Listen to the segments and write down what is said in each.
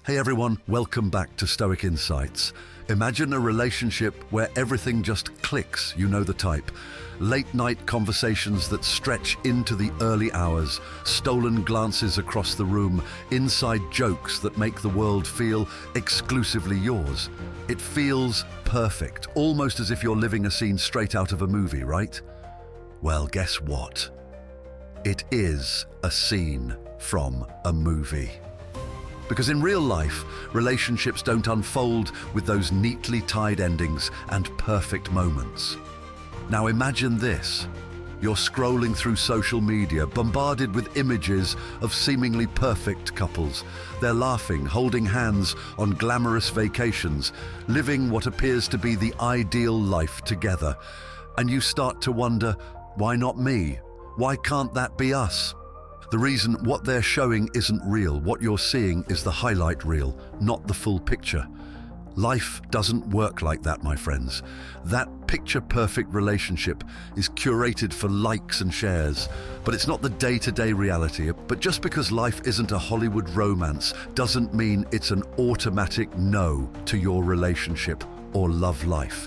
Hey everyone, welcome back to Stoic Insights. Imagine a relationship where everything just clicks, you know the type. Late night conversations that stretch into the early hours, stolen glances across the room, inside jokes that make the world feel exclusively yours. It feels perfect, almost as if you're living a scene straight out of a movie, right? Well, guess what? It is a scene from a movie. Because in real life, relationships don't unfold with those neatly tied endings and perfect moments. Now imagine this. You're scrolling through social media, bombarded with images of seemingly perfect couples. They're laughing, holding hands on glamorous vacations, living what appears to be the ideal life together. And you start to wonder, why not me? Why can't that be us? The reason what they're showing isn't real. What you're seeing is the highlight reel, not the full picture. Life doesn't work like that, my friends. That picture-perfect relationship is curated for likes and shares, but it's not the day-to-day reality. But just because life isn't a Hollywood romance doesn't mean it's an automatic no to your relationship or love life.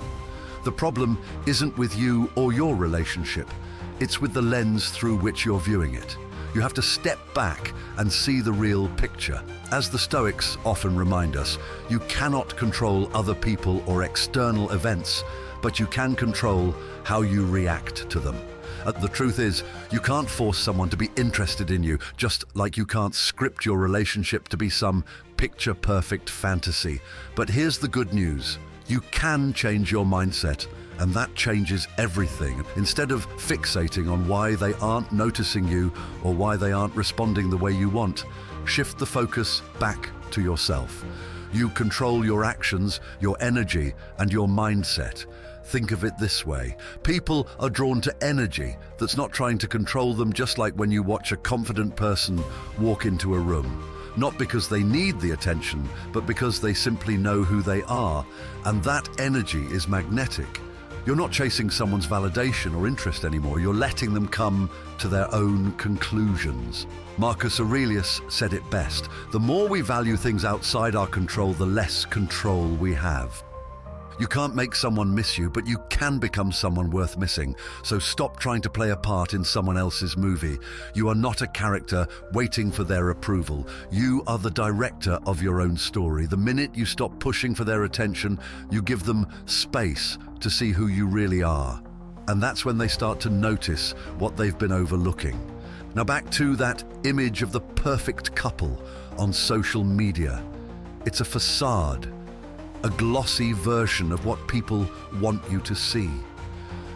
The problem isn't with you or your relationship. It's with the lens through which you're viewing it. You have to step back and see the real picture. As the Stoics often remind us, you cannot control other people or external events, but you can control how you react to them. The truth is, you can't force someone to be interested in you, just like you can't script your relationship to be some picture-perfect fantasy. But here's the good news. You can change your mindset, and that changes everything. Instead of fixating on why they aren't noticing you or why they aren't responding the way you want, shift the focus back to yourself. You control your actions, your energy, and your mindset. Think of it this way. People are drawn to energy that's not trying to control them, just like when you watch a confident person walk into a room. Not because they need the attention, but because they simply know who they are, and that energy is magnetic. You're not chasing someone's validation or interest anymore. You're letting them come to their own conclusions. Marcus Aurelius said it best. The more we value things outside our control, the less control we have. You can't make someone miss you, but you can become someone worth missing. So stop trying to play a part in someone else's movie. You are not a character waiting for their approval. You are the director of your own story. The minute you stop pushing for their attention, you give them space to see who you really are. And that's when they start to notice what they've been overlooking. Now back to that image of the perfect couple on social media. It's a facade. A glossy version of what people want you to see.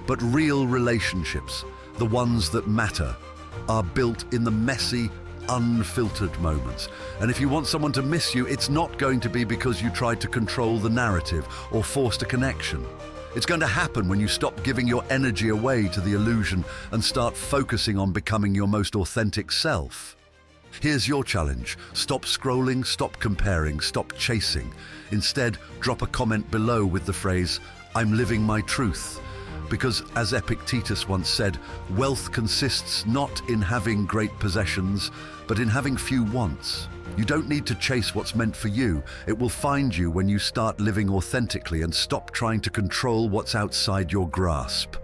But real relationships, the ones that matter, are built in the messy, unfiltered moments. And if you want someone to miss you, it's not going to be because you tried to control the narrative or forced a connection. It's going to happen when you stop giving your energy away to the illusion and start focusing on becoming your most authentic self. Here's your challenge. Stop scrolling, stop comparing, stop chasing. Instead, drop a comment below with the phrase, "I'm living my truth." Because as Epictetus once said, wealth consists not in having great possessions, but in having few wants. You don't need to chase what's meant for you. It will find you when you start living authentically and stop trying to control what's outside your grasp.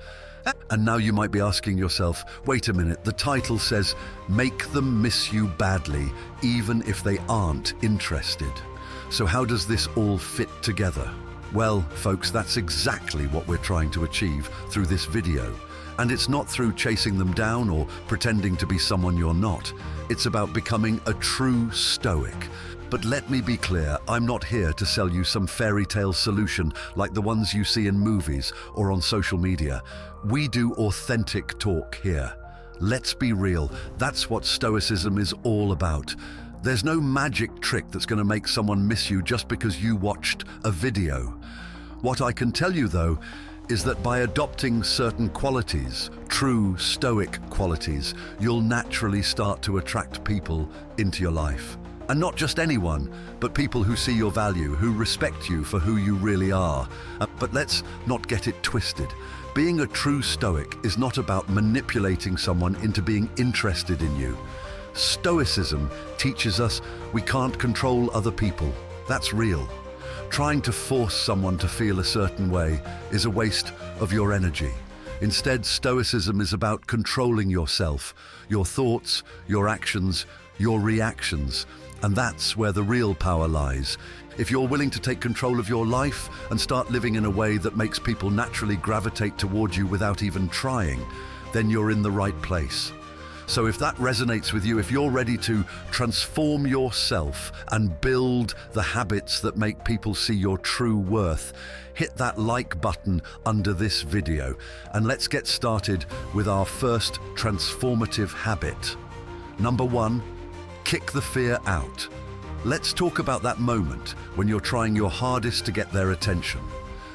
And now you might be asking yourself, wait a minute, the title says, "Make them miss you badly, even if they aren't interested." So how does this all fit together? Well, folks, that's exactly what we're trying to achieve through this video. And it's not through chasing them down or pretending to be someone you're not. It's about becoming a true Stoic. But let me be clear, I'm not here to sell you some fairy tale solution like the ones you see in movies or on social media. We do authentic talk here. Let's be real, that's what Stoicism is all about. There's no magic trick that's going to make someone miss you just because you watched a video. What I can tell you, though, is that by adopting certain qualities, true Stoic qualities, you'll naturally start to attract people into your life. And not just anyone, but people who see your value, who respect you for who you really are. But let's not get it twisted. Being a true Stoic is not about manipulating someone into being interested in you. Stoicism teaches us we can't control other people. That's real. Trying to force someone to feel a certain way is a waste of your energy. Instead, Stoicism is about controlling yourself, your thoughts, your actions, your reactions. And that's where the real power lies. If you're willing to take control of your life and start living in a way that makes people naturally gravitate towards you without even trying, then you're in the right place. So if that resonates with you, if you're ready to transform yourself and build the habits that make people see your true worth, hit that like button under this video and let's get started with our first transformative habit. Number 1, kick the fear out. Let's talk about that moment when you're trying your hardest to get their attention.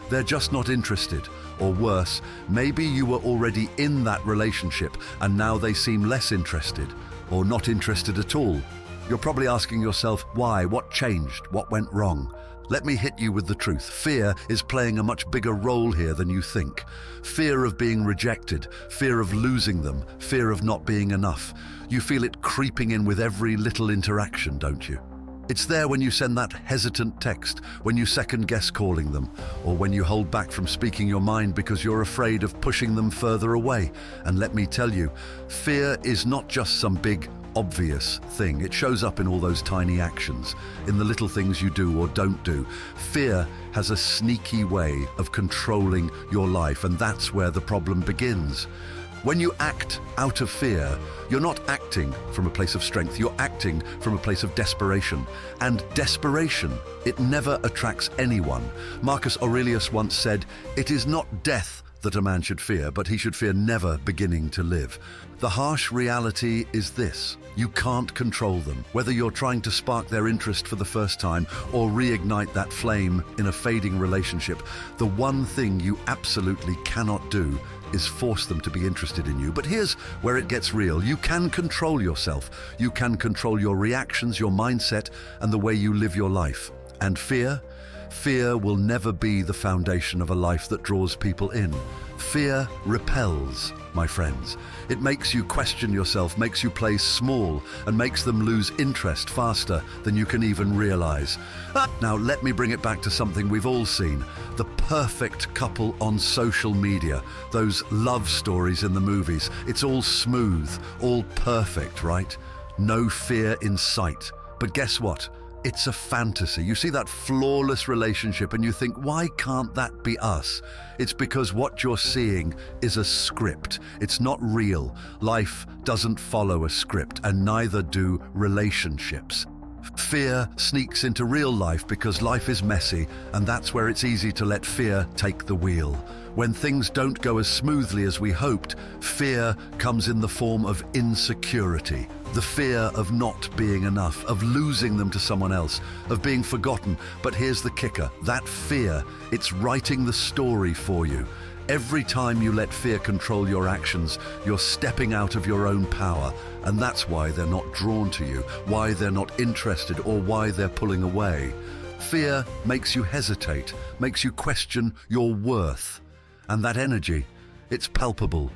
They're just not interested, or worse, maybe you were already in that relationship and now they seem less interested, or not interested at all. You're probably asking yourself, why? What changed? What went wrong? Let me hit you with the truth. Fear is playing a much bigger role here than you think. Fear of being rejected, fear of losing them, fear of not being enough. You feel it creeping in with every little interaction, don't you? It's there when you send that hesitant text, when you second-guess calling them, or when you hold back from speaking your mind because you're afraid of pushing them further away. And let me tell you, fear is not just some big, obvious thing. It shows up in all those tiny actions, in the little things you do or don't do. Fear has a sneaky way of controlling your life, and that's where the problem begins. When you act out of fear, you're not acting from a place of strength, you're acting from a place of desperation. And desperation, it never attracts anyone. Marcus Aurelius once said, "It is not death that a man should fear, but he should fear never beginning to live." The harsh reality is this: you can't control them. Whether you're trying to spark their interest for the first time or reignite that flame in a fading relationship, the one thing you absolutely cannot do is force them to be interested in you. But here's where it gets real. You can control yourself. You can control your reactions, your mindset, and the way you live your life. And fear will never be the foundation of a life that draws people in. Fear repels, my friends. It makes you question yourself, makes you play small, and makes them lose interest faster than you can even realize. Now, let me bring it back to something we've all seen. The perfect couple on social media, those love stories in the movies. It's all smooth, all perfect, right? No fear in sight. But guess what? It's a fantasy. You see that flawless relationship and you think, why can't that be us? It's because what you're seeing is a script. It's not real. Life doesn't follow a script, and neither do relationships. Fear sneaks into real life because life is messy, and that's where it's easy to let fear take the wheel. When things don't go as smoothly as we hoped, fear comes in the form of insecurity. The fear of not being enough, of losing them to someone else, of being forgotten. But here's the kicker: that fear, it's writing the story for you. Every time you let fear control your actions, you're stepping out of your own power. And that's why they're not drawn to you, why they're not interested, or why they're pulling away. Fear makes you hesitate, makes you question your worth. And that energy, it's palpable.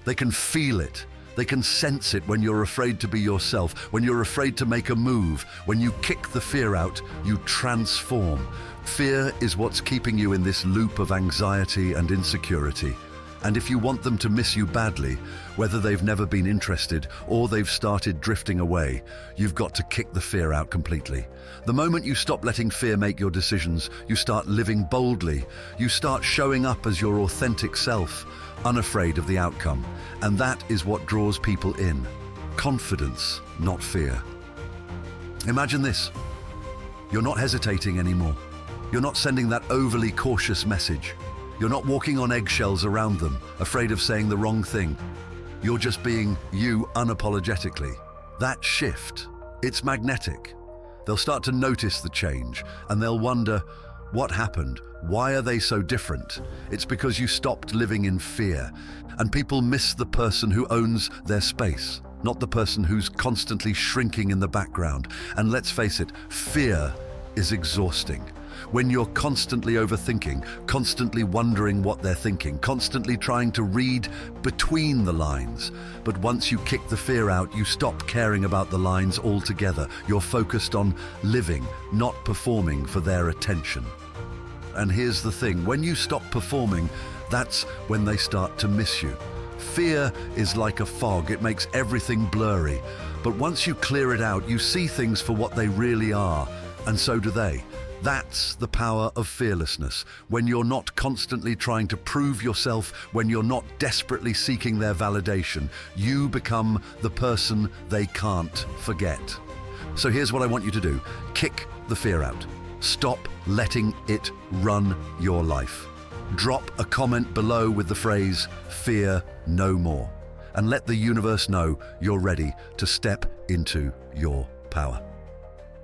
They can feel it. They can sense it when you're afraid to be yourself, when you're afraid to make a move. When you kick the fear out, you transform. Fear is what's keeping you in this loop of anxiety and insecurity. And if you want them to miss you badly, whether they've never been interested or they've started drifting away, you've got to kick the fear out completely. The moment you stop letting fear make your decisions, you start living boldly. You start showing up as your authentic self, unafraid of the outcome. And that is what draws people in. Confidence, not fear. Imagine this. You're not hesitating anymore. You're not sending that overly cautious message. You're not walking on eggshells around them, afraid of saying the wrong thing. You're just being you unapologetically. That shift, it's magnetic. They'll start to notice the change, and they'll wonder, what happened? Why are they so different? It's because you stopped living in fear, and people miss the person who owns their space, not the person who's constantly shrinking in the background. And let's face it, fear is exhausting. When you're constantly overthinking, constantly wondering what they're thinking, constantly trying to read between the lines. But once you kick the fear out, you stop caring about the lines altogether. You're focused on living, not performing for their attention. And here's the thing, when you stop performing, that's when they start to miss you. Fear is like a fog, it makes everything blurry. But once you clear it out, you see things for what they really are, and so do they. That's the power of fearlessness. When you're not constantly trying to prove yourself, when you're not desperately seeking their validation, you become the person they can't forget. So here's what I want you to do. Kick the fear out. Stop letting it run your life. Drop a comment below with the phrase, "Fear no more," and let the universe know you're ready to step into your power.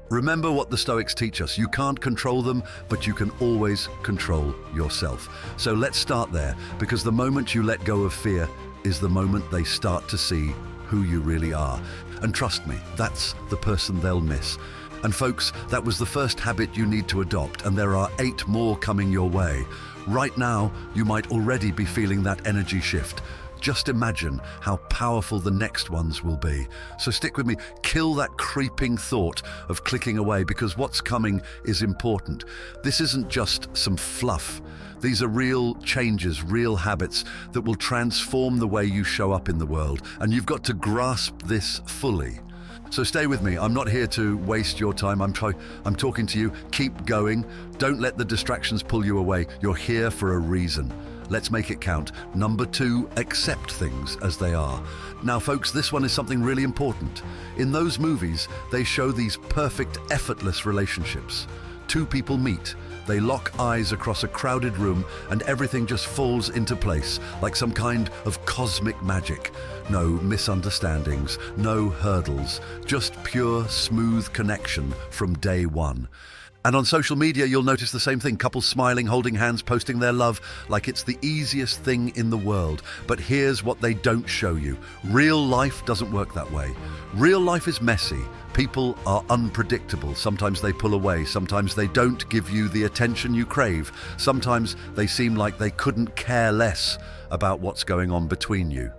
Remember what the Stoics teach us. You can't control them, but you can always control yourself. So let's start there, because the moment you let go of fear is the moment they start to see who you really are. And trust me, that's the person they'll miss. And folks, that was the first habit you need to adopt, and there are 8 more coming your way. Right now, you might already be feeling that energy shift. Just imagine how powerful the next ones will be. So stick with me, kill that creeping thought of clicking away, because what's coming is important. This isn't just some fluff. These are real changes, real habits that will transform the way you show up in the world. And you've got to grasp this fully. So stay with me. I'm not here to waste your time. I'm talking to you. Keep going. Don't let the distractions pull you away. You're here for a reason. Let's make it count. Number 2, accept things as they are. Now, folks, this one is something really important. In those movies, they show these perfect, effortless relationships. 2 people meet. They lock eyes across a crowded room and everything just falls into place, like some kind of cosmic magic. No misunderstandings, no hurdles, just pure, smooth connection from day one. And on social media, you'll notice the same thing. Couples smiling, holding hands, posting their love like it's the easiest thing in the world. But here's what they don't show you. Real life doesn't work that way. Real life is messy. People are unpredictable. Sometimes they pull away. Sometimes they don't give you the attention you crave. Sometimes they seem like they couldn't care less about what's going on between you.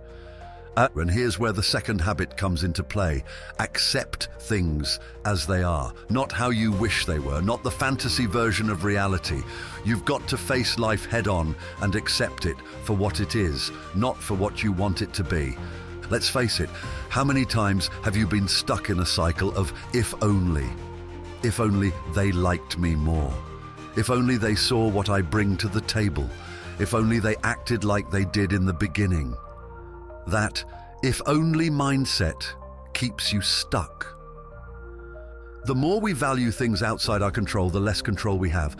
And here's where the second habit comes into play. Accept things as they are, not how you wish they were, not the fantasy version of reality. You've got to face life head on and accept it for what it is, not for what you want it to be. Let's face it, how many times have you been stuck in a cycle of if only? If only they liked me more. If only they saw what I bring to the table. If only they acted like they did in the beginning. That if only mindset keeps you stuck. The more we value things outside our control, the less control we have.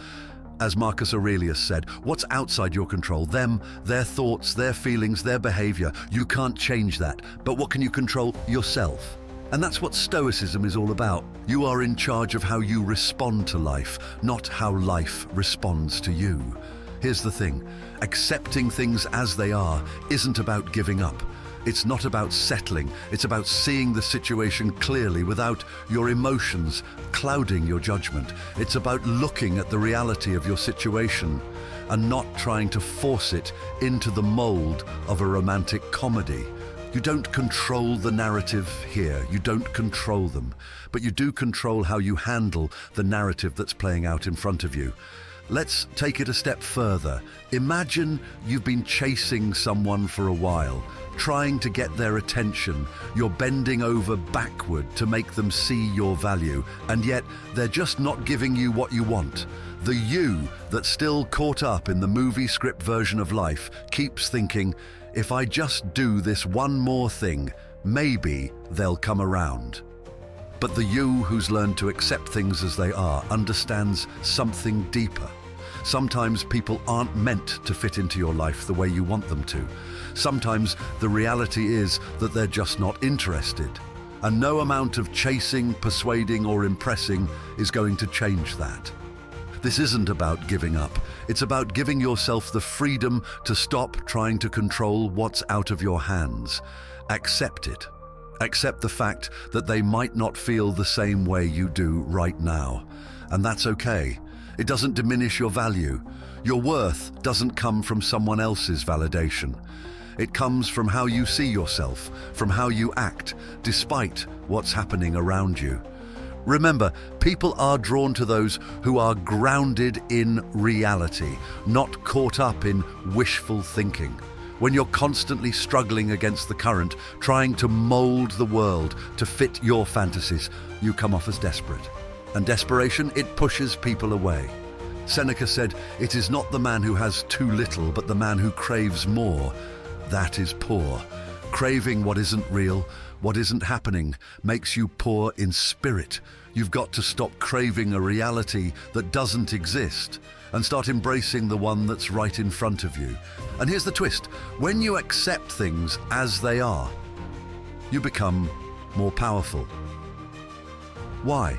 As Marcus Aurelius said, what's outside your control? Them, their thoughts, their feelings, their behavior. You can't change that. But what can you control? Yourself. And that's what Stoicism is all about. You are in charge of how you respond to life, not how life responds to you. Here's the thing, accepting things as they are isn't about giving up. It's not about settling. It's about seeing the situation clearly without your emotions clouding your judgment. It's about looking at the reality of your situation and not trying to force it into the mold of a romantic comedy. You don't control the narrative here. You don't control them, but you do control how you handle the narrative that's playing out in front of you. Let's take it a step further. Imagine you've been chasing someone for a while, trying to get their attention. You're bending over backward to make them see your value, and yet they're just not giving you what you want. The you that's still caught up in the movie script version of life keeps thinking, if I just do this one more thing, maybe they'll come around. But the you who's learned to accept things as they are understands something deeper. Sometimes people aren't meant to fit into your life the way you want them to. Sometimes the reality is that they're just not interested. And no amount of chasing, persuading, or impressing is going to change that. This isn't about giving up. It's about giving yourself the freedom to stop trying to control what's out of your hands. Accept it. Accept the fact that they might not feel the same way you do right now. And that's okay. It doesn't diminish your value. Your worth doesn't come from someone else's validation. It comes from how you see yourself, from how you act, despite what's happening around you. Remember, people are drawn to those who are grounded in reality, not caught up in wishful thinking. When you're constantly struggling against the current, trying to mold the world to fit your fantasies, you come off as desperate. And desperation, it pushes people away. Seneca said, "It is not the man who has too little, but the man who craves more. That is poor." Craving what isn't real, what isn't happening, makes you poor in spirit. You've got to stop craving a reality that doesn't exist and start embracing the one that's right in front of you. And here's the twist. When you accept things as they are, you become more powerful. Why?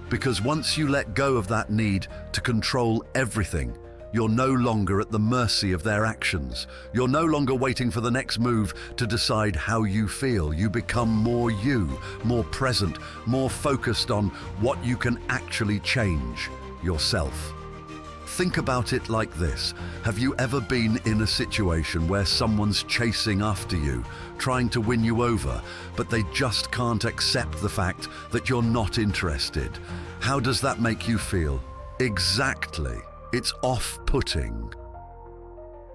Because once you let go of that need to control everything, you're no longer at the mercy of their actions. You're no longer waiting for the next move to decide how you feel. You become more you, more present, more focused on what you can actually change, yourself. Think about it like this. Have you ever been in a situation where someone's chasing after you, trying to win you over, but they just can't accept the fact that you're not interested? How does that make you feel? Exactly. It's off-putting.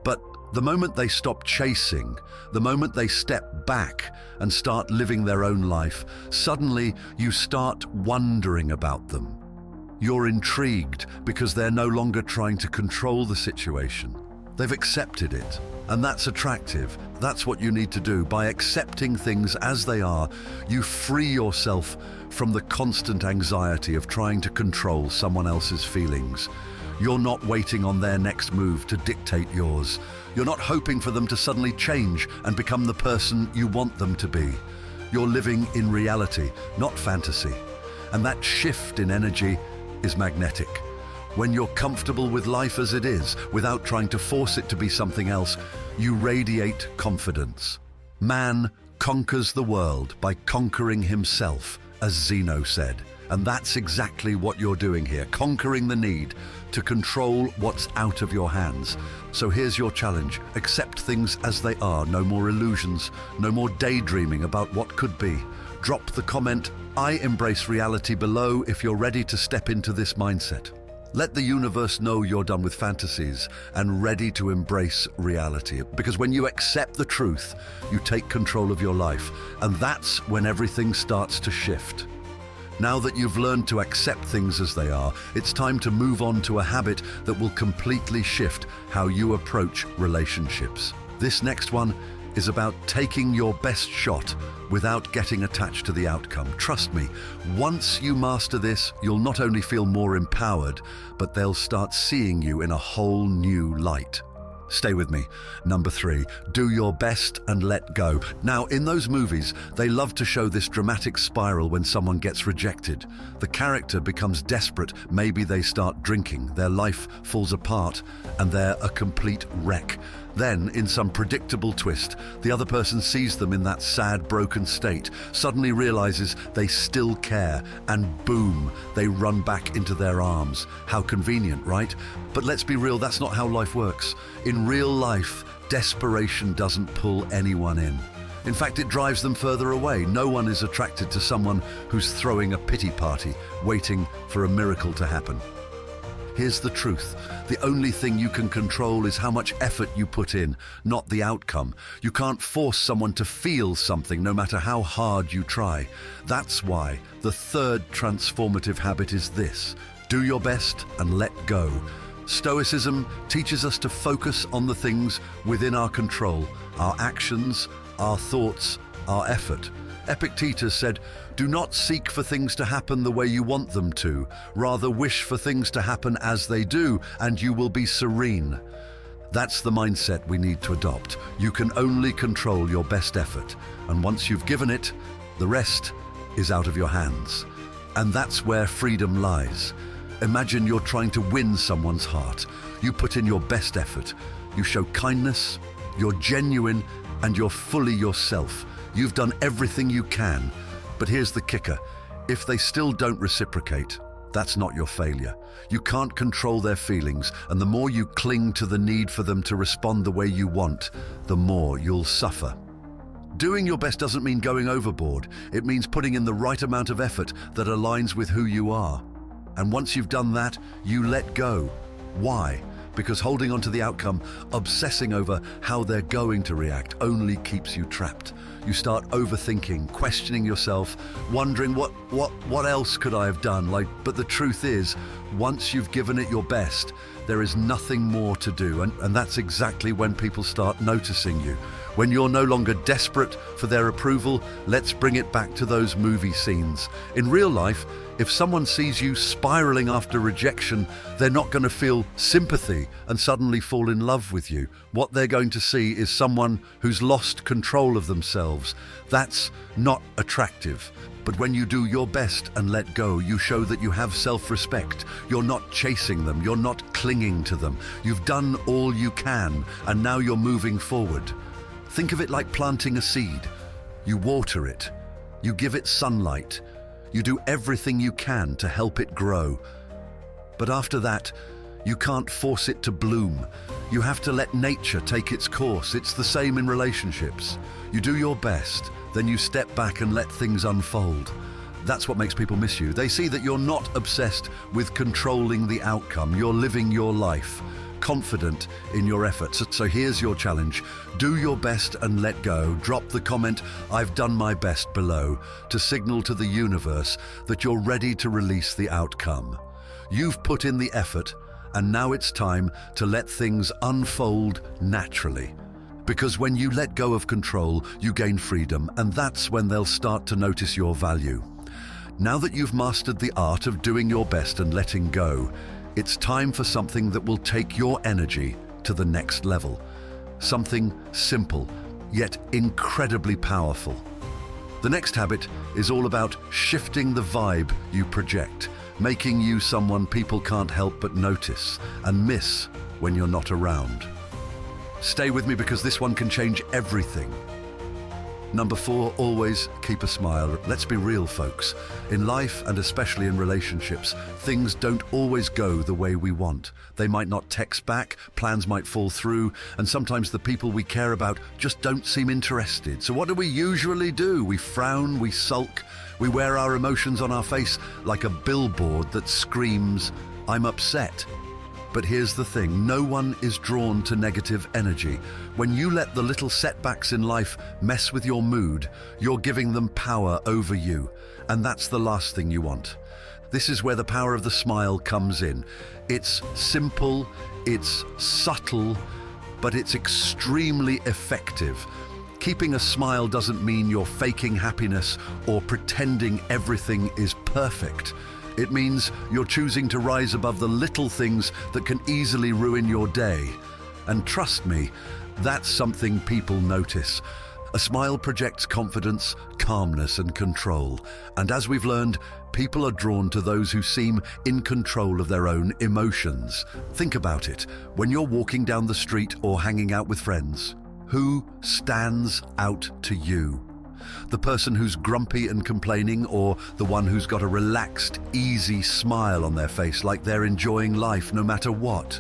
But the moment they stop chasing, the moment they step back and start living their own life, suddenly you start wondering about them. You're intrigued because they're no longer trying to control the situation. They've accepted it, and that's attractive. That's what you need to do. By accepting things as they are, you free yourself from the constant anxiety of trying to control someone else's feelings. You're not waiting on their next move to dictate yours. You're not hoping for them to suddenly change and become the person you want them to be. You're living in reality, not fantasy. And that shift in energy is magnetic. When you're comfortable with life as it is, without trying to force it to be something else, you radiate confidence. Man conquers the world by conquering himself, as Zeno said. And that's exactly what you're doing here, conquering the need to control what's out of your hands. So here's your challenge. Accept things as they are. No more illusions, no more daydreaming about what could be. Drop the comment, "I embrace reality," below if you're ready to step into this mindset. Let the universe know you're done with fantasies and ready to embrace reality. Because when you accept the truth, you take control of your life. And that's when everything starts to shift. Now that you've learned to accept things as they are, it's time to move on to a habit that will completely shift how you approach relationships. This next one is about taking your best shot without getting attached to the outcome. Trust me, once you master this, you'll not only feel more empowered, but they'll start seeing you in a whole new light. Stay with me. Number 3, do your best and let go. Now, in those movies, they love to show this dramatic spiral when someone gets rejected. The character becomes desperate, maybe they start drinking, their life falls apart, and they're a complete wreck. Then, in some predictable twist, the other person sees them in that sad, broken state, suddenly realizes they still care, and boom, they run back into their arms. How convenient, right? But let's be real, that's not how life works. In real life, desperation doesn't pull anyone in. In fact, it drives them further away. No one is attracted to someone who's throwing a pity party, waiting for a miracle to happen. Here's the truth. The only thing you can control is how much effort you put in, not the outcome. You can't force someone to feel something, no matter how hard you try. That's why the third transformative habit is this: do your best and let go. Stoicism teaches us to focus on the things within our control, our actions, our thoughts, our effort. Epictetus said, "Do not seek for things to happen the way you want them to. Rather wish for things to happen as they do, and you will be serene." That's the mindset we need to adopt. You can only control your best effort. And once you've given it, the rest is out of your hands. And that's where freedom lies. Imagine you're trying to win someone's heart. You put in your best effort. You show kindness, you're genuine, and you're fully yourself. You've done everything you can. But here's the kicker. If they still don't reciprocate, that's not your failure. You can't control their feelings, and the more you cling to the need for them to respond the way you want, the more you'll suffer. Doing your best doesn't mean going overboard. It means putting in the right amount of effort that aligns with who you are. And once you've done that, you let go. Why? Because holding on to the outcome, obsessing over how they're going to react, only keeps you trapped. You start overthinking, questioning yourself, wondering what else could I have done? But the truth is, once you've given it your best, there is nothing more to do. And that's exactly when people start noticing you. When you're no longer desperate for their approval, let's bring it back to those movie scenes. In real life, if someone sees you spiraling after rejection, they're not going to feel sympathy and suddenly fall in love with you. What they're going to see is someone who's lost control of themselves. That's not attractive. But when you do your best and let go, you show that you have self-respect. You're not chasing them. You're not clinging to them. You've done all you can, and now you're moving forward. Think of it like planting a seed. You water it. You give it sunlight. You do everything you can to help it grow. But after that, you can't force it to bloom. You have to let nature take its course. It's the same in relationships. You do your best, then you step back and let things unfold. That's what makes people miss you. They see that you're not obsessed with controlling the outcome. You're living your life, confident in your efforts. So here's your challenge. Do your best and let go. Drop the comment, "I've done my best," below to signal to the universe that you're ready to release the outcome. You've put in the effort, and now it's time to let things unfold naturally. Because when you let go of control, you gain freedom, and that's when they'll start to notice your value. Now that you've mastered the art of doing your best and letting go, it's time for something that will take your energy to the next level. Something simple, yet incredibly powerful. The next habit is all about shifting the vibe you project, making you someone people can't help but notice and miss when you're not around. Stay with me because this one can change everything. Number 4, always keep a smile. Let's be real, folks. In life, and especially in relationships, things don't always go the way we want. They might not text back, plans might fall through, and sometimes the people we care about just don't seem interested. So what do we usually do? We frown, we sulk, we wear our emotions on our face like a billboard that screams, "I'm upset." But here's the thing, no one is drawn to negative energy. When you let the little setbacks in life mess with your mood, you're giving them power over you. And that's the last thing you want. This is where the power of the smile comes in. It's simple, it's subtle, but it's extremely effective. Keeping a smile doesn't mean you're faking happiness or pretending everything is perfect. It means you're choosing to rise above the little things that can easily ruin your day. And trust me, that's something people notice. A smile projects confidence, calmness, and control. And as we've learned, people are drawn to those who seem in control of their own emotions. Think about it. When you're walking down the street or hanging out with friends, who stands out to you? The person who's grumpy and complaining, or the one who's got a relaxed, easy smile on their face like they're enjoying life no matter what?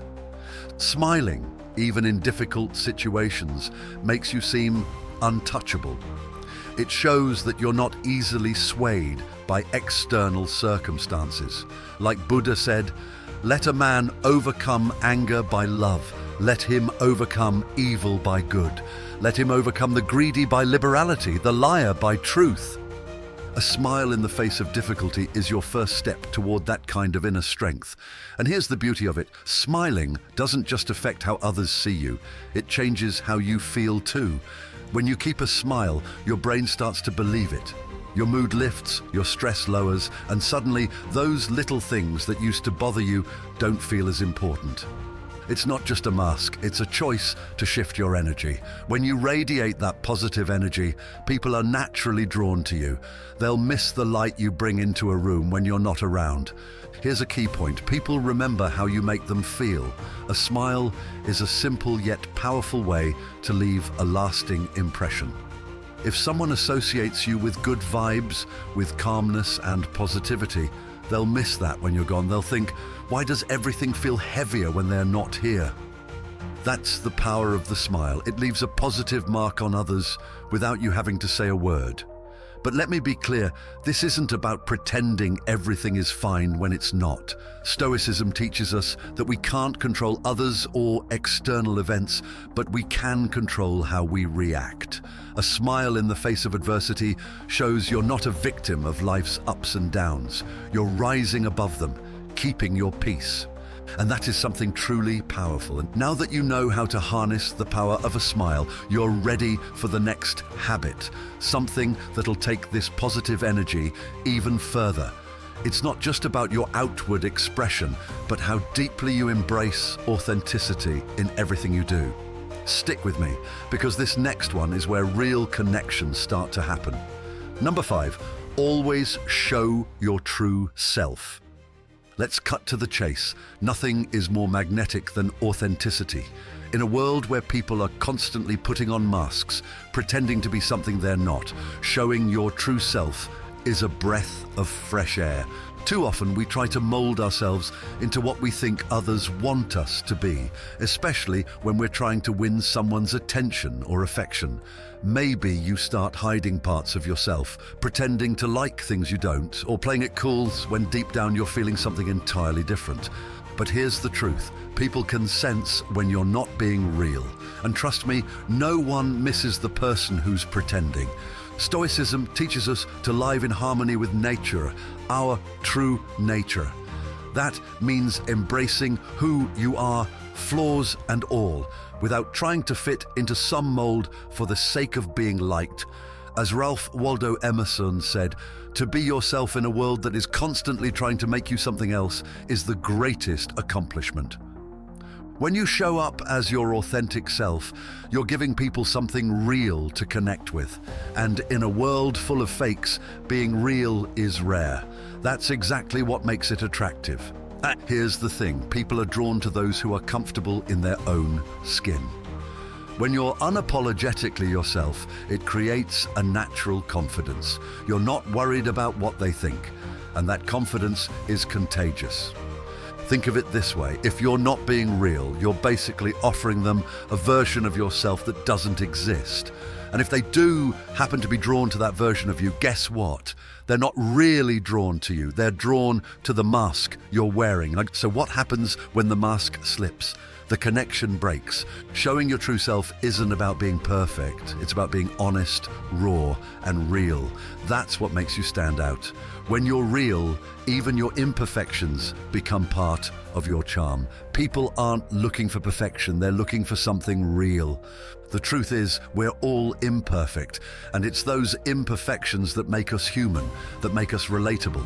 Smiling, even in difficult situations, makes you seem untouchable. It shows that you're not easily swayed by external circumstances. Like Buddha said, "Let a man overcome anger by love. Let him overcome evil by good. Let him overcome the greedy by liberality, the liar by truth." A smile in the face of difficulty is your first step toward that kind of inner strength. And here's the beauty of it. Smiling doesn't just affect how others see you. It changes how you feel too. When you keep a smile, your brain starts to believe it. Your mood lifts, your stress lowers, and suddenly those little things that used to bother you don't feel as important. It's not just a mask, it's a choice to shift your energy. When you radiate that positive energy, people are naturally drawn to you. They'll miss the light you bring into a room when you're not around. Here's a key point. People remember how you make them feel. A smile is a simple yet powerful way to leave a lasting impression. If someone associates you with good vibes, with calmness and positivity, They'll miss that when you're gone. They'll think, why does everything feel heavier when they're not here? That's the power of the smile. It leaves a positive mark on others without you having to say a word. But let me be clear, this isn't about pretending everything is fine when it's not. Stoicism teaches us that we can't control others or external events, but we can control how we react. A smile in the face of adversity shows you're not a victim of life's ups and downs. You're rising above them, keeping your peace. And that is something truly powerful. And now that you know how to harness the power of a smile, you're ready for the next habit, something that'll take this positive energy even further. It's not just about your outward expression, but how deeply you embrace authenticity in everything you do. Stick with me, because this next one is where real connections start to happen. Number 5, always show your true self. Let's cut to the chase. Nothing is more magnetic than authenticity. In a world where people are constantly putting on masks, pretending to be something they're not, showing your true self is a breath of fresh air. Too often we try to mold ourselves into what we think others want us to be, especially when we're trying to win someone's attention or affection. Maybe you start hiding parts of yourself, pretending to like things you don't, or playing it cool when deep down you're feeling something entirely different. But here's the truth. People can sense when you're not being real. And trust me, no one misses the person who's pretending. Stoicism teaches us to live in harmony with nature, our true nature. That means embracing who you are, flaws and all, without trying to fit into some mold for the sake of being liked. As Ralph Waldo Emerson said, to be yourself in a world that is constantly trying to make you something else is the greatest accomplishment. When you show up as your authentic self, you're giving people something real to connect with. And in a world full of fakes, being real is rare. That's exactly what makes it attractive. Here's the thing, people are drawn to those who are comfortable in their own skin. When you're unapologetically yourself, it creates a natural confidence. You're not worried about what they think, and that confidence is contagious. Think of it this way, if you're not being real, you're basically offering them a version of yourself that doesn't exist. And if they do happen to be drawn to that version of you, guess what? They're not really drawn to you, they're drawn to the mask you're wearing. So what happens when the mask slips? The connection breaks. Showing your true self isn't about being perfect. It's about being honest, raw, and real. That's what makes you stand out. When you're real, even your imperfections become part of your charm. People aren't looking for perfection, they're looking for something real. The truth is, we're all imperfect, and it's those imperfections that make us human, that make us relatable.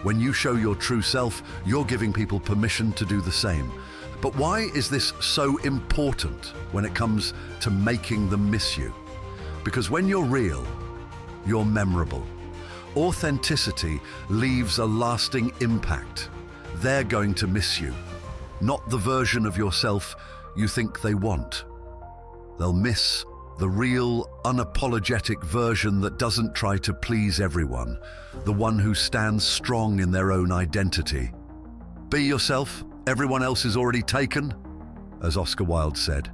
When you show your true self, you're giving people permission to do the same. But why is this so important when it comes to making them miss you? Because when you're real, you're memorable. Authenticity leaves a lasting impact. They're going to miss you, not the version of yourself you think they want. They'll miss the real, unapologetic version that doesn't try to please everyone, the one who stands strong in their own identity. Be yourself. Everyone else is already taken, as Oscar Wilde said.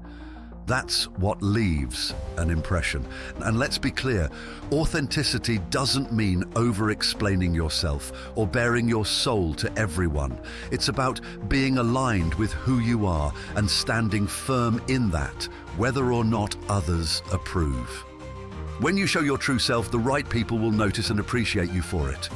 That's what leaves an impression. And let's be clear, authenticity doesn't mean over-explaining yourself or bearing your soul to everyone. It's about being aligned with who you are and standing firm in that, whether or not others approve. When you show your true self, the right people will notice and appreciate you for it.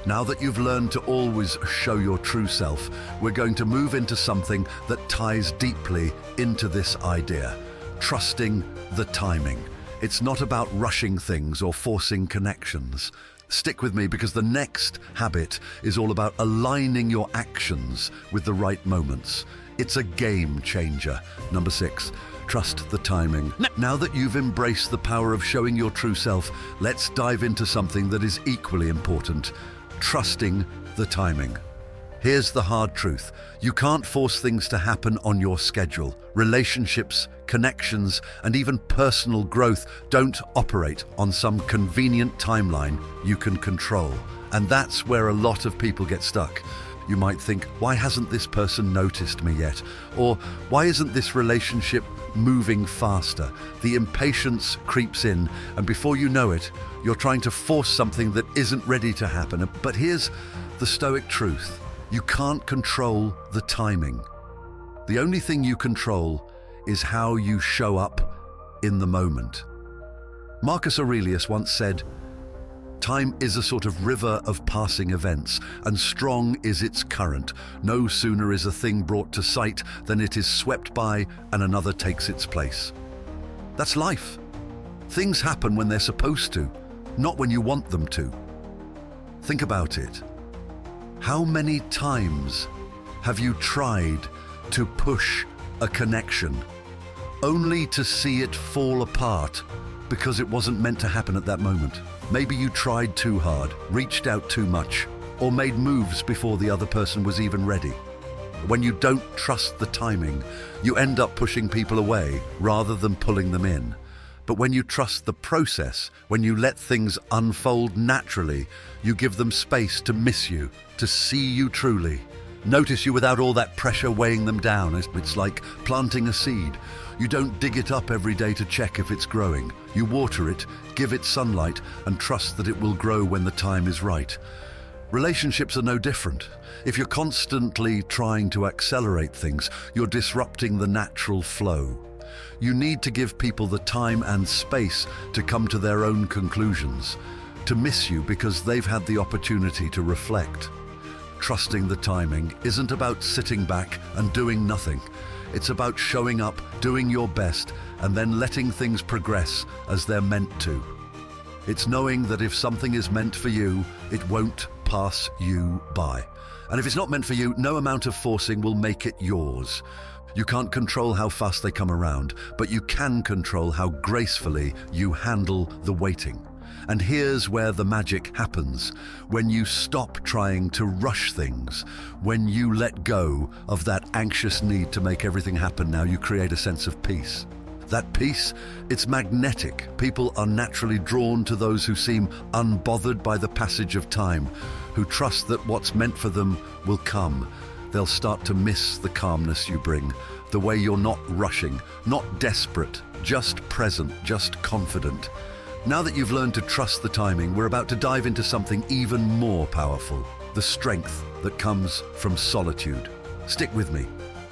Now that you've learned to always show your true self, we're going to move into something that ties deeply into this idea, trusting the timing. It's not about rushing things or forcing connections. Stick with me, because the next habit is all about aligning your actions with the right moments. It's a game changer. Number 6. Trust the timing. Now that you've embraced the power of showing your true self, let's dive into something that is equally important. Trusting the timing. Here's the hard truth. You can't force things to happen on your schedule. Relationships, connections, and even personal growth don't operate on some convenient timeline you can control. And that's where a lot of people get stuck. You might think, why hasn't this person noticed me yet? Or why isn't this relationship moving faster? The impatience creeps in, and before you know it, you're trying to force something that isn't ready to happen. But here's the Stoic truth. You can't control the timing. The only thing you control is how you show up in the moment. Marcus Aurelius once said, "Time is a sort of river of passing events, and strong is its current. No sooner is a thing brought to sight than it is swept by and another takes its place." That's life. Things happen when they're supposed to, not when you want them to. Think about it. How many times have you tried to push a connection only to see it fall apart because it wasn't meant to happen at that moment? Maybe you tried too hard, reached out too much, or made moves before the other person was even ready. When you don't trust the timing, you end up pushing people away rather than pulling them in. But when you trust the process, when you let things unfold naturally, you give them space to miss you, to see you truly, notice you without all that pressure weighing them down. It's like planting a seed. You don't dig it up every day to check if it's growing. You water it, give it sunlight, and trust that it will grow when the time is right. Relationships are no different. If you're constantly trying to accelerate things, you're disrupting the natural flow. You need to give people the time and space to come to their own conclusions, to miss you because they've had the opportunity to reflect. Trusting the timing isn't about sitting back and doing nothing. It's about showing up, doing your best, and then letting things progress as they're meant to. It's knowing that if something is meant for you, it won't pass you by. And if it's not meant for you, no amount of forcing will make it yours. You can't control how fast they come around, but you can control how gracefully you handle the waiting. And here's where the magic happens. When you stop trying to rush things, when you let go of that anxious need to make everything happen now, you create a sense of peace. That peace, it's magnetic. People are naturally drawn to those who seem unbothered by the passage of time, who trust that what's meant for them will come. They'll start to miss the calmness you bring, the way you're not rushing, not desperate, just present, just confident. Now that you've learned to trust the timing, we're about to dive into something even more powerful, the strength that comes from solitude. Stick with me,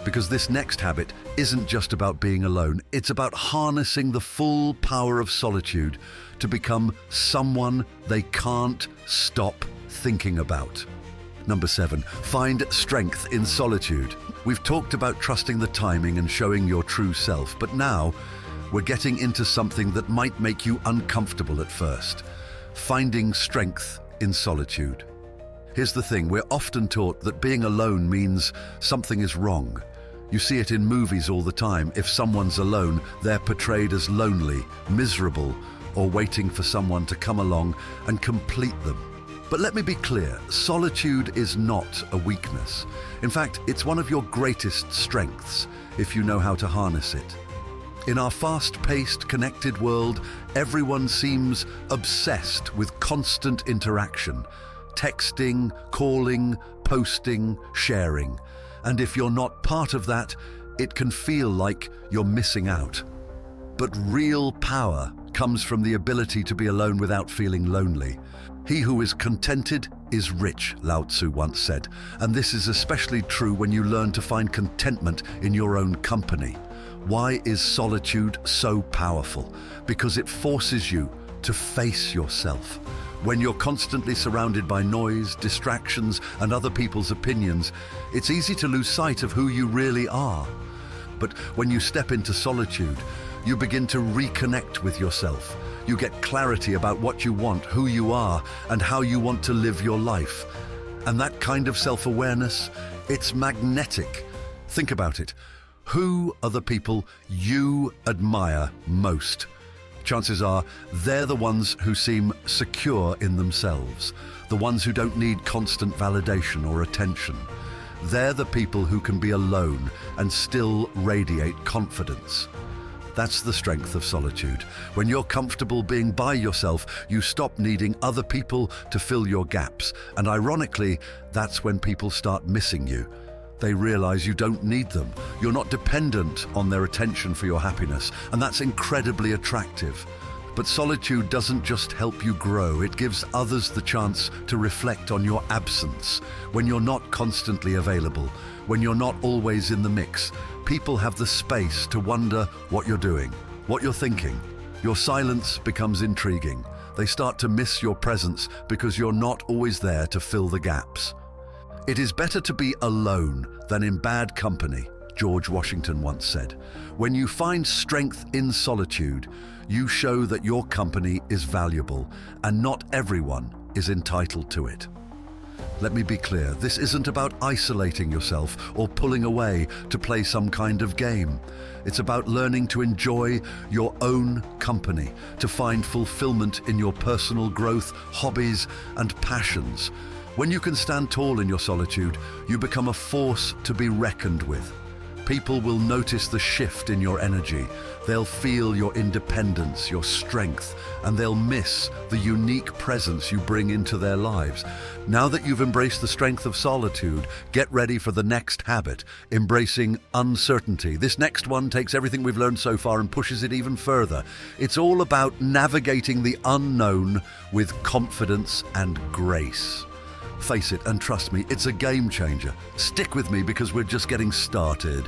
because this next habit isn't just about being alone. It's about harnessing the full power of solitude to become someone they can't stop thinking about. Number 7, find strength in solitude. We've talked about trusting the timing and showing your true self, but now we're getting into something that might make you uncomfortable at first. Finding strength in solitude. Here's the thing, we're often taught that being alone means something is wrong. You see it in movies all the time. If someone's alone, they're portrayed as lonely, miserable, or waiting for someone to come along and complete them. But let me be clear, solitude is not a weakness. In fact, it's one of your greatest strengths if you know how to harness it. In our fast-paced, connected world, everyone seems obsessed with constant interaction. Texting, calling, posting, sharing. And if you're not part of that, it can feel like you're missing out. But real power comes from the ability to be alone without feeling lonely. He who is contented is rich, Lao Tzu once said. And this is especially true when you learn to find contentment in your own company. Why is solitude so powerful? Because it forces you to face yourself. When you're constantly surrounded by noise, distractions, and other people's opinions, it's easy to lose sight of who you really are. But when you step into solitude, you begin to reconnect with yourself. You get clarity about what you want, who you are, and how you want to live your life. And that kind of self-awareness, it's magnetic. Think about it. Who are the people you admire most? Chances are they're the ones who seem secure in themselves, the ones who don't need constant validation or attention. They're the people who can be alone and still radiate confidence. That's the strength of solitude. When you're comfortable being by yourself, you stop needing other people to fill your gaps. And ironically, that's when people start missing you. They realize you don't need them. You're not dependent on their attention for your happiness, and that's incredibly attractive. But solitude doesn't just help you grow, it gives others the chance to reflect on your absence. When you're not constantly available, when you're not always in the mix, people have the space to wonder what you're doing, what you're thinking. Your silence becomes intriguing. They start to miss your presence because you're not always there to fill the gaps. It is better to be alone than in bad company, George Washington once said. When you find strength in solitude, you show that your company is valuable, and not everyone is entitled to it. Let me be clear, this isn't about isolating yourself or pulling away to play some kind of game. It's about learning to enjoy your own company, to find fulfillment in your personal growth, hobbies, and passions. When you can stand tall in your solitude, you become a force to be reckoned with. People will notice the shift in your energy. They'll feel your independence, your strength, and they'll miss the unique presence you bring into their lives. Now that you've embraced the strength of solitude, get ready for the next habit, embracing uncertainty. This next one takes everything we've learned so far and pushes it even further. It's all about navigating the unknown with confidence and grace. Face it and trust me, it's a game changer. Stick with me because we're just getting started.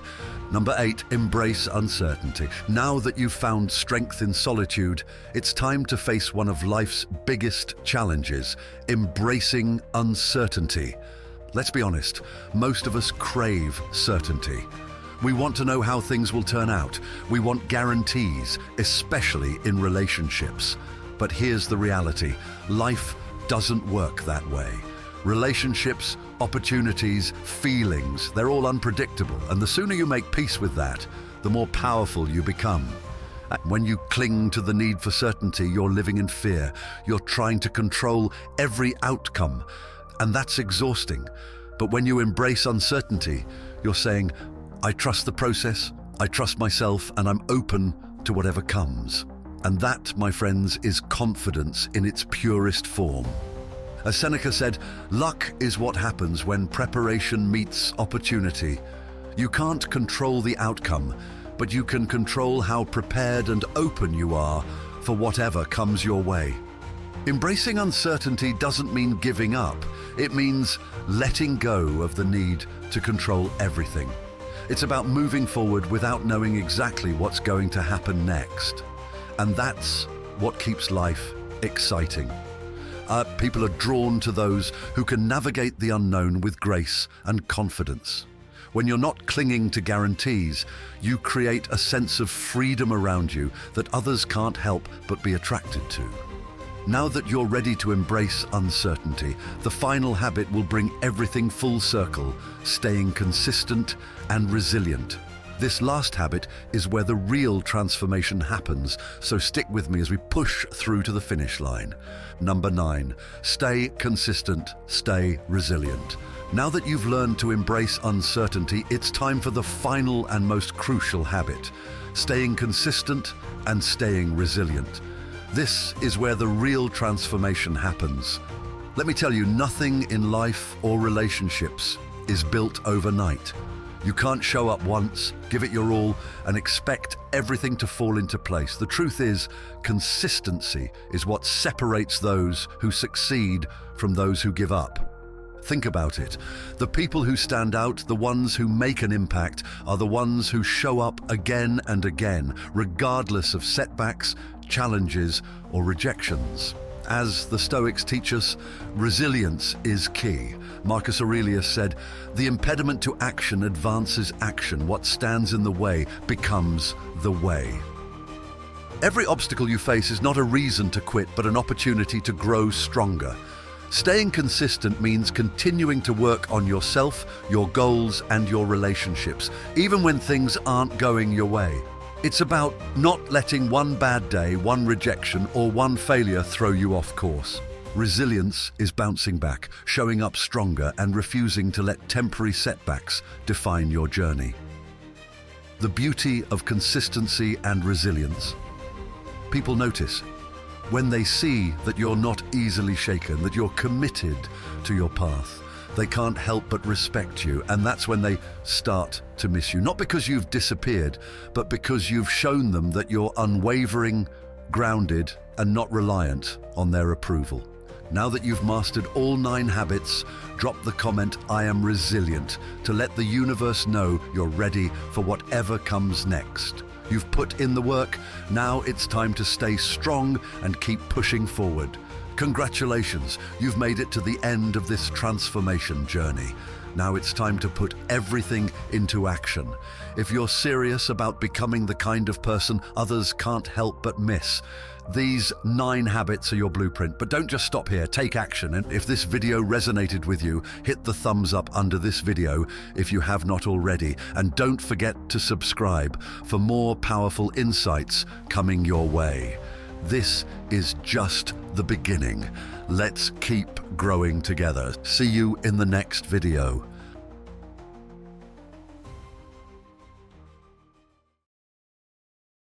Number 8, embrace uncertainty. Now that you've found strength in solitude, it's time to face one of life's biggest challenges, embracing uncertainty. Let's be honest, most of us crave certainty. We want to know how things will turn out. We want guarantees, especially in relationships. But here's the reality, life doesn't work that way. Relationships, opportunities, feelings, they're all unpredictable, and the sooner you make peace with that, the more powerful you become. When you cling to the need for certainty, you're living in fear. You're trying to control every outcome, and that's exhausting. But when you embrace uncertainty, you're saying, I trust the process, I trust myself, and I'm open to whatever comes. And that, my friends, is confidence in its purest form. As Seneca said, luck is what happens when preparation meets opportunity. You can't control the outcome, but you can control how prepared and open you are for whatever comes your way. Embracing uncertainty doesn't mean giving up. It means letting go of the need to control everything. It's about moving forward without knowing exactly what's going to happen next. And that's what keeps life exciting. People are drawn to those who can navigate the unknown with grace and confidence. When you're not clinging to guarantees, you create a sense of freedom around you that others can't help but be attracted to. Now that you're ready to embrace uncertainty, the final habit will bring everything full circle, staying consistent and resilient. This last habit is where the real transformation happens, so stick with me as we push through to the finish line. Number 9, stay consistent, stay resilient. Now that you've learned to embrace uncertainty, it's time for the final and most crucial habit, staying consistent and staying resilient. This is where the real transformation happens. Let me tell you, nothing in life or relationships is built overnight. You can't show up once, give it your all, and expect everything to fall into place. The truth is, consistency is what separates those who succeed from those who give up. Think about it. The people who stand out, the ones who make an impact, are the ones who show up again and again, regardless of setbacks, challenges, or rejections. As the Stoics teach us, resilience is key. Marcus Aurelius said, "The impediment to action advances action. What stands in the way becomes the way." Every obstacle you face is not a reason to quit, but an opportunity to grow stronger. Staying consistent means continuing to work on yourself, your goals, and your relationships, even when things aren't going your way. It's about not letting one bad day, one rejection, or one failure throw you off course. Resilience is bouncing back, showing up stronger, and refusing to let temporary setbacks define your journey. The beauty of consistency and resilience. People notice when they see that you're not easily shaken, that you're committed to your path. They can't help but respect you, and that's when they start to miss you. Not because you've disappeared, but because you've shown them that you're unwavering, grounded, and not reliant on their approval. Now that you've mastered all 9 habits, drop the comment, "I am resilient," to let the universe know you're ready for whatever comes next. You've put in the work, now it's time to stay strong and keep pushing forward. Congratulations, you've made it to the end of this transformation journey. Now it's time to put everything into action. If you're serious about becoming the kind of person others can't help but miss, these 9 habits are your blueprint. But don't just stop here, take action. And if this video resonated with you, hit the thumbs up under this video if you have not already. And don't forget to subscribe for more powerful insights coming your way. This is just the beginning. Let's keep growing together. See you in the next video.